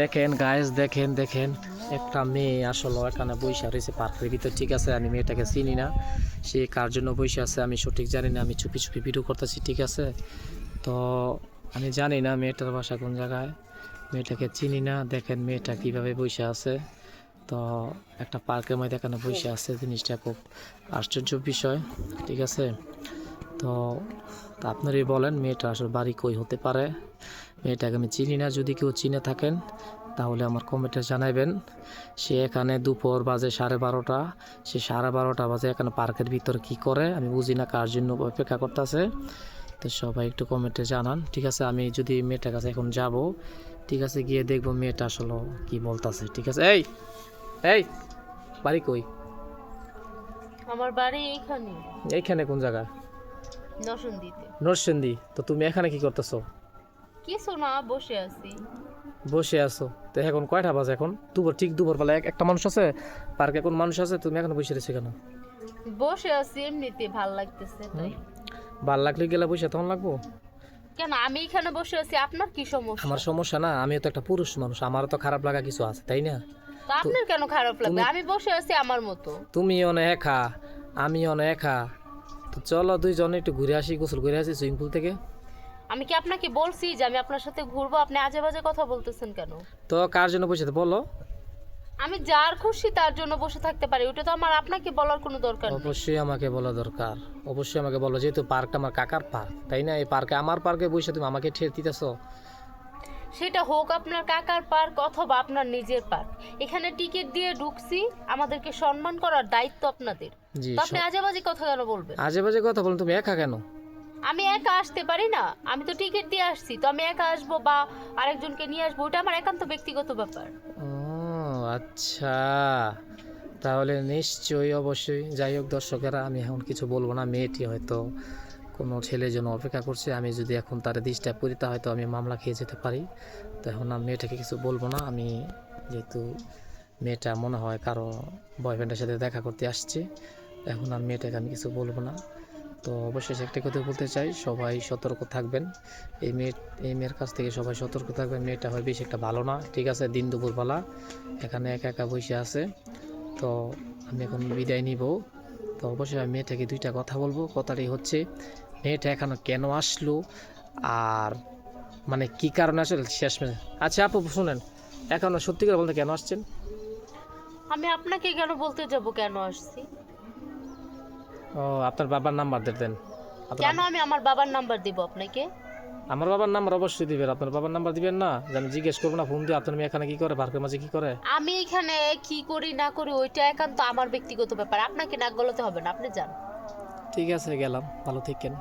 দেখেন গাইস, দেখেন দেখেন একটা মেয়ে আসলে এখানে বসে রয়েছে পার্কের ভিতর। ঠিক আছে, আমি মেয়েটাকে চিনি না, সে কার জন্য বসে আছে আমি সঠিক জানি না। আমি চুপি চুপি ভিডিও করতেছি, ঠিক আছে। তো আমি জানি না মেয়েটার বাসা কোন জায়গায়, মেয়েটাকে চিনি না। দেখেন মেয়েটা কিভাবে বসে আছে। তো একটা পার্কের মধ্যে এখানে বসে আছে, জিনিসটা খুব আশ্চর্য বিষয়, ঠিক আছে। তো আপনারই বলেন মেয়েটা আসলে বাড়ি কই হতে পারে। মেয়েটাকে আমি চিনি না, যদি কেউ চিনে থাকেন তাহলে আমার কমেন্টে জানাবেন। সে এখানে দুপুর বাজে 12:30, সে 12:30 বাজে এখানে পার্কের ভিতরে কি করে আমি বুঝি না, কার জন্য অপেক্ষা করতেছে। তো সবাই একটু কমেন্টে জানান, ঠিক আছে। আমি যদি মেয়েটার কাছে এখন যাব, ঠিক আছে, গিয়ে দেখবো মেয়েটা আসলে কি বলতেছে, ঠিক আছে। এই এই বাড়ি কই? আমার বাড়ি এইখানে, এইখানে কোন জায়গা? নরসিংদীতে। নরসিংদী। তো তুমি এখানে কি করতেছো? কিছু না, বসে আছি। বসে আছো? তো এখন কয়টা বাজে? এখন দুপুর, ঠিক দুপুর বেলা একটা মানুষ আছে পার্কে, কোন মানুষ আছে? তুমি এখন বসে রয়েছো কেন? বসে আছি এমনিতে, ভাল লাগতেছে তাই। ভাল লাগলে গেলে বসে তখন লাগবো কেন আমি এখানে বসে আছি, আপনার কি সমস্যা? আমার সমস্যা না, আমিও তো একটা পুরুষ মানুষ, আমারও তো খারাপ লাগা কিছু আছে, তাই না? তো আপনার কেন খারাপ লাগবে? আমি বসে আছি আমার মতো। তুমি অনেক একা, আমি অনেক একা। তো চলো দুইজনে একটু ঘুরে আসি, গোসল করে আসি সুইমিং পুল থেকে। আমি কি আপনাকে বলছি যে আমি আপনার সাথে ঘুরবো? আপনি আজে বাজে কথা বলতেছেন কেন? তো কার জন্য বসে বলো? আমি যার খুশি তার জন্য বসে থাকতে পারি, ওটা তো আমার আপনাকে বলার কোনো দরকার নেই। অবশ্যই আমাকে বলা দরকার, অবশ্যই আমাকে বলো, যেহেতু পার্কটা আমার কাকার পার্ক, তাই না? এই পার্কে, আমার পার্কে বসে তুমি আমাকে ঠের দিতেছো। সেটা হোক আপনার কাকার পার্ক অথবা আপনার নিজের পার্ক, এখানে টিকিট দিয়ে ঢুকছি, আমাদেরকে সম্মান করার দায়িত্ব আপনাদের। জি, তো আপনি আজে বাজে কথা কেন বলবেন? আজে বাজে কথা বলুন। তুমি একা কেন? আমি একা আসতে পারি না? আমি তো টিকিট দিয়ে আসছি, তো আমি একা আসবো বা আরেকজনকে নিয়ে আসবো, ওটা আমার একান্ত ব্যক্তিগত ব্যাপার। ও আচ্ছা, তাহলে নিশ্চয়ই অবশ্যই। যাই হোক দর্শকেরা, আমি এখন কিছু বলবো না। মেয়েটি হয়তো কোনো ছেলের জন্য অপেক্ষা করছে, আমি যদি এখন তার ডিস্টার্ব করি তা হয়তো আমি মামলা খেয়ে যেতে পারি। তো এখন আমি মেয়েটাকে কিছু বলবো না। আমি যেহেতু মেয়েটা মনে হয় কারো বয়ফ্রেন্ডের সাথে দেখা করতে আসছে, এখন আর মেয়েটাকে আমি কিছু বলবো না। তো অবশ্যই একটা কথা বলতে চাই, সবাই সতর্ক থাকবেন। এই মেয়ের কাছ থেকে সবাই সতর্ক থাকবেন। মেয়েটা হয় বেশি একটা ভালো না, ঠিক আছে। দিন দুপুরবেলা এখানে একা একা বসে আছে। তো আমি এখন বিদায় নিব। তো অবশ্যই আমি মেয়েটাকে দুইটা কথা বলবো। কথাটি হচ্ছে, মেয়েটা এখানে কেন আসলো আর মানে কি কারণে আসলে শেষমেশ। আচ্ছা আপু শুনেন, এখন সত্যি করে বলতে কেন আসছেন? আমি আপনাকে কেন বলতে যাব কেন আসছি? ও, আপনার বাবার নাম্বার দেন। কেন আমি আমার বাবার নাম্বার দিব আপনাকে? আমার বাবার নাম্বার অবশ্যই দিবেন। আপনার বাবার নাম্বার দিবেন না? আমি জিজ্ঞেস করবো না ফোন দিয়ে আপনার মেয়ে এখানে কি করে, পার্কের মাঝে কি করে? আমি এখানে কি করি না করি ওইটা একান্ত আমার ব্যক্তিগত ব্যাপার, আপনাকে নাক গলাতে হবে না, আপনি যান। ঠিক আছে, গেলাম, ভালো থাকেন।